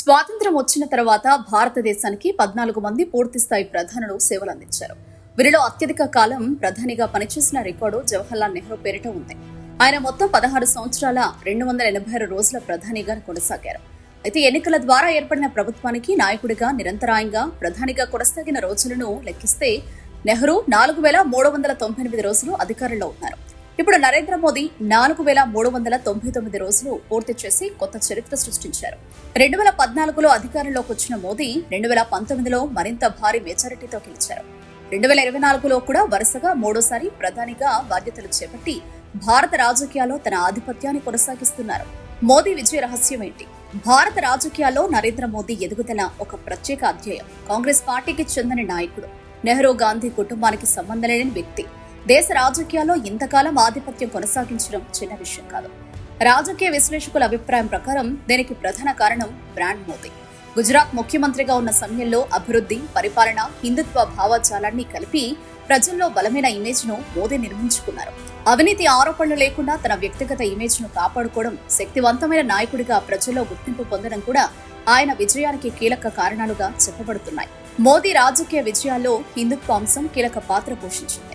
స్వాతంత్ర్యం వచ్చిన తర్వాత భారతదేశానికి 14 మంది పూర్తిస్థాయి ప్రధానులు సేవలందించారు. వీరిలో అత్యధిక కాలం ప్రధానిగా పనిచేసిన రికార్డు జవహర్లాల్ నెహ్రూ పేరిట ఉంది. ఆయన మొత్తం 16 సంవత్సరాల 286 రోజుల ప్రధానిగా కొనసాగారు. అయితే ఎన్నికల ద్వారా ఏర్పడిన ప్రభుత్వానికి నాయకుడిగా నిరంతరాయంగా ప్రధానిగా కొనసాగిన రోజులను లెక్కిస్తే నెహ్రూ 4398 రోజులు అధికారంలో ఉన్నారు. ఇప్పుడు నరేంద్ర మోదీ 4399 రోజులు పూర్తి చేసి కొత్త చరిత్ర సృష్టించారు. 2014లో అధికారంలోకి వచ్చిన మోదీ 2019లో మరింత భారీ మెజారిటీతో గెలిచారు. 2024లో కూడా వరుసగా మూడోసారి ప్రధానిగా బాధ్యతలు చేపట్టి భారత రాజకీయాల్లో తన ఆధిపత్యాన్ని కొనసాగిస్తున్నారు. మోదీ విజయ రహస్యం ఏంటి? భారత రాజకీయాల్లో నరేంద్ర మోదీ ఎదుగుదల ఒక ప్రత్యేక అధ్యాయం. కాంగ్రెస్ పార్టీకి చెందిన నాయకుడు, నెహ్రూ గాంధీ కుటుంబానికి సంబంధం లేని వ్యక్తి. దేశ రాజకీయాల్లో ఇంతకాలం ఆధిపత్యం కొనసాగించడం చిన్న విషయం కాదు. రాజకీయ విశ్లేషకుల అభిప్రాయం ప్రకారం దీనికి ప్రధాన కారణం బ్రాండ్ మోదీ. గుజరాత్ ముఖ్యమంత్రిగా ఉన్న సమయంలో అభివృద్ధి, పరిపాలన, హిందుత్వ భావజాలాన్ని కలిపి ప్రజల్లో బలమైన ఇమేజ్ ను మోదీ నిర్మించుకున్నారు. అవినీతి ఆరోపణలు లేకుండా తన వ్యక్తిగత ఇమేజ్ ను కాపాడుకోవడం, శక్తివంతమైన నాయకుడిగా ప్రజల్లో గుర్తింపు పొందడం కూడా ఆయన విజయానికి కీలక కారణాలుగా చెప్పబడుతున్నాయి. మోదీ రాజకీయ విజయాల్లో హిందుత్వ అంశం కీలక పాత్ర పోషించింది.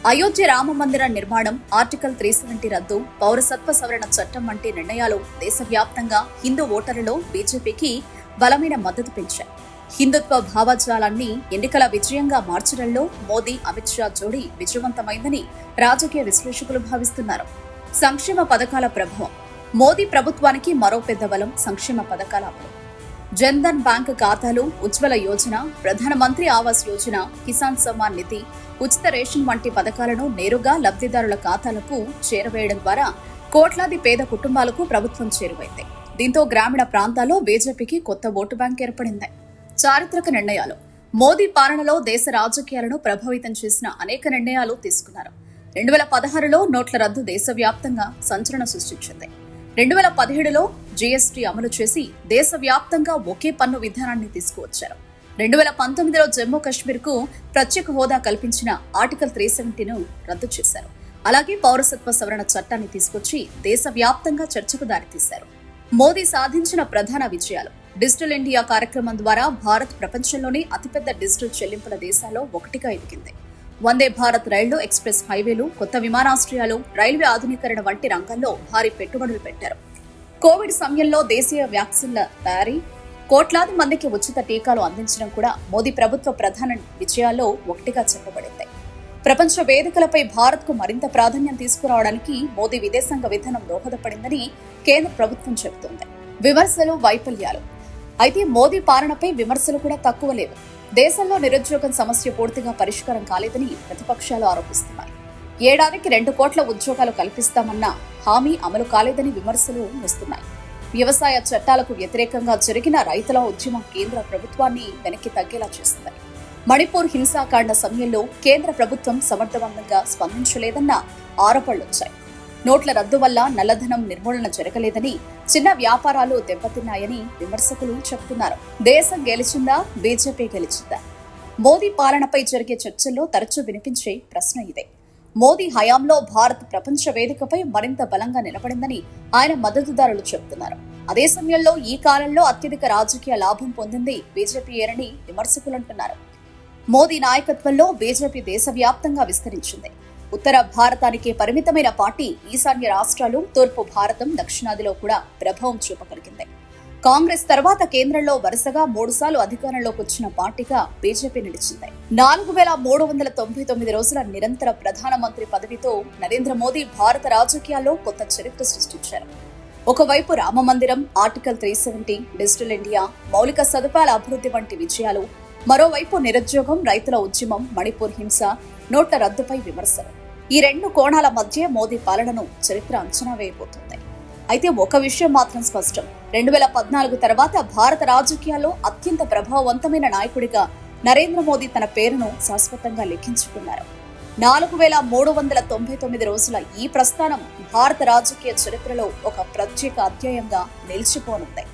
అయోధ్య రామ మందిర నిర్మాణం, ఆర్టికల్ 370 రద్దు, పౌరసత్వ సవరణ చట్టం వంటి నిర్ణయాలు దేశవ్యాప్తంగా హిందూ ఓటర్లలో బీజేపీకి బలమైన మద్దతు పెంచాయి. హిందుత్వ భావజాలాన్ని ఎన్నికల విజయంగా మార్చడంలో మోదీ, అమిత్ షా జోడీ విజయవంతమైందని రాజకీయ విశ్లేషకులు భావిస్తున్నారు. సంక్షేమ పథకాల ప్రభావం. మోదీ ప్రభుత్వానికి మరో పెద్ద బలం సంక్షేమ పథకాల అమలు. జన్ధన్ బ్యాంక్ ఖాతాలు, ఉజ్వల యోజన, ప్రధానమంత్రి ఆవాస్ యోజన, కిసాన్ సమ్మాన్ నిధి, ఉచిత రేషన్ వంటి పథకాలను నేరుగా లబ్ధిదారుల ఖాతాలకు చేరవేయడం ద్వారా కోట్లాది పేద కుటుంబాలకు ప్రభుత్వం చేరువైంది. దీంతో గ్రామీణ ప్రాంతాల్లో బీజేపీకి కొత్త ఓటు బ్యాంక్ ఏర్పడింది. చారిత్రక నిర్ణయాలు. మోదీ పాలనలో దేశ రాజకీయాలను ప్రభావితం చేసిన అనేక నిర్ణయాలు తీసుకున్నారు. 2016లో నోట్ల రద్దు దేశవ్యాప్తంగా సంచలనం సృష్టించింది. 2017లో జీఎస్టీ అమలు చేసి దేశవ్యాప్తంగా ఒకే పన్ను విధానాన్ని తీసుకువచ్చారు. 2019లో జమ్మూ కశ్మీర్ కు ప్రత్యేక హోదా కల్పించిన ఆర్టికల్ 370ను రద్దు చేశారు. అలాగే పౌరసత్వ సవరణ చట్టాన్ని తీసుకొచ్చి దేశవ్యాప్తంగా చర్చకు దారితీశారు. మోదీ సాధించిన ప్రధాన విజయాలు. డిజిటల్ ఇండియా కార్యక్రమం ద్వారా భారత్ ప్రపంచంలోనే అతిపెద్ద డిజిటల్ చెల్లింపుల దేశాల్లో ఒకటిగా ఎదిగింది. వందే భారత్ రైళ్లు, ఎక్స్ప్రెస్ హైవేలు, కొత్త విమానాశ్రయాలు, రైల్వే ఆధునీకరణ వంటి రంగాల్లో భారీ పెట్టుబడులు పెట్టారు. కోవిడ్ సమయంలో దేశీయ వ్యాక్సిన్ల తయారీ, కోట్లాది మందికి ఉచిత టీకాలు అందించడం కూడా మోదీ ప్రభుత్వ ప్రధాన విజయాల్లో ఒకటిగా చెప్పబడింది. ప్రపంచ వేదికలపై భారత్కు మరింత ప్రాధాన్యం తీసుకురావడానికి మోదీ విదేశాంగ విధానం దోహదపడిందని కేంద్ర ప్రభుత్వం చెబుతోంది. విమర్శలు, వైఫల్యాలు. అయితే మోదీ పాలనపై విమర్శలు కూడా తక్కువ లేవు. దేశంలో నిరుద్యోగం సమస్య పూర్తిగా పరిష్కారం కాలేదని ప్రతిపక్షాలు ఆరోపిస్తున్నాయి. ఏడాదికి 2 కోట్ల ఉద్యోగాలు కల్పిస్తామన్న హామీ అమలు కాలేదని విమర్శలు వస్తున్నాయి. వ్యవసాయ చట్టాలకు వ్యతిరేకంగా జరిగిన రైతుల ఉద్యమం కేంద్ర ప్రభుత్వాన్ని వెనక్కి తగ్గేలా చేస్తుంది. మణిపూర్ హింసాకాండ సమయంలో కేంద్ర ప్రభుత్వం సమర్థవంతంగా స్పందించలేదన్న ఆరోపణలొచ్చాయి. నోట్ల రద్దు వల్ల నల్లధనం నిర్మూలన జరగలేదని, చిన్న వ్యాపారాలు దెబ్బతిన్నాయని విమర్శకులు చెబుతున్నారు. దేశం గెలిచిందా, బీజేపీ గెలిచిందా? మోదీ పాలనపై జరిగే చర్చల్లో తరచూ వినిపించే ప్రశ్న ఇదే. మోదీ హయాంలో భారత్ ప్రపంచ వేదికపై మరింత బలంగా నిలబడిందని ఆయన మద్దతుదారులు చెబుతున్నారు. అదే సమయంలో ఈ కాలంలో అత్యధిక రాజకీయ లాభం పొందింది బీజేపీయేనని విమర్శకులంటున్నారు. మోదీ నాయకత్వంలో బీజేపీ దేశవ్యాప్తంగా విస్తరించింది. ఉత్తర భారతానికి పరిమితమైన పార్టీ ఈశాన్య రాష్ట్రాలు, తూర్పు భారతం, దక్షిణాదిలో కూడా ప్రభావం చూపగలిగింది. కాంగ్రెస్ తర్వాత కేంద్రంలో వరుసగా 3 సార్లు అధికారంలోకి వచ్చిన పార్టీగా బీజేపీ నిలిచింది. 4399 రోజుల నిరంతర ప్రధానమంత్రి పదవితో నరేంద్ర మోదీ భారత రాజకీయాల్లో కొత్త చరిత్ర సృష్టించారు. ఒకవైపు రామ మందిరం, ఆర్టికల్ 370, డిజిటల్ ఇండియా, మౌలిక సదుపాయాల అభివృద్ధి వంటి విజయాలు, మరోవైపు నిరుద్యోగం, రైతుల ఉద్యమం, మణిపూర్ హింస, నోట్ల రద్దుపై విమర్శలు. ఈ 2 కోణాల మధ్య మోదీ పాలనను చరిత్ర అంచనా వేయబోతుంది. అయితే ఒక విషయం మాత్రం స్పష్టం. 2014 తర్వాత భారత రాజకీయాల్లో అత్యంత ప్రభావవంతమైన నాయకుడిగా నరేంద్ర మోదీ తన పేరును శాశ్వతంగా లిఖించుకున్నారు. 4399 రోజుల ఈ ప్రస్థానం భారత రాజకీయ చరిత్రలో ఒక ప్రత్యేక అధ్యాయంగా నిలిచిపోనుంది.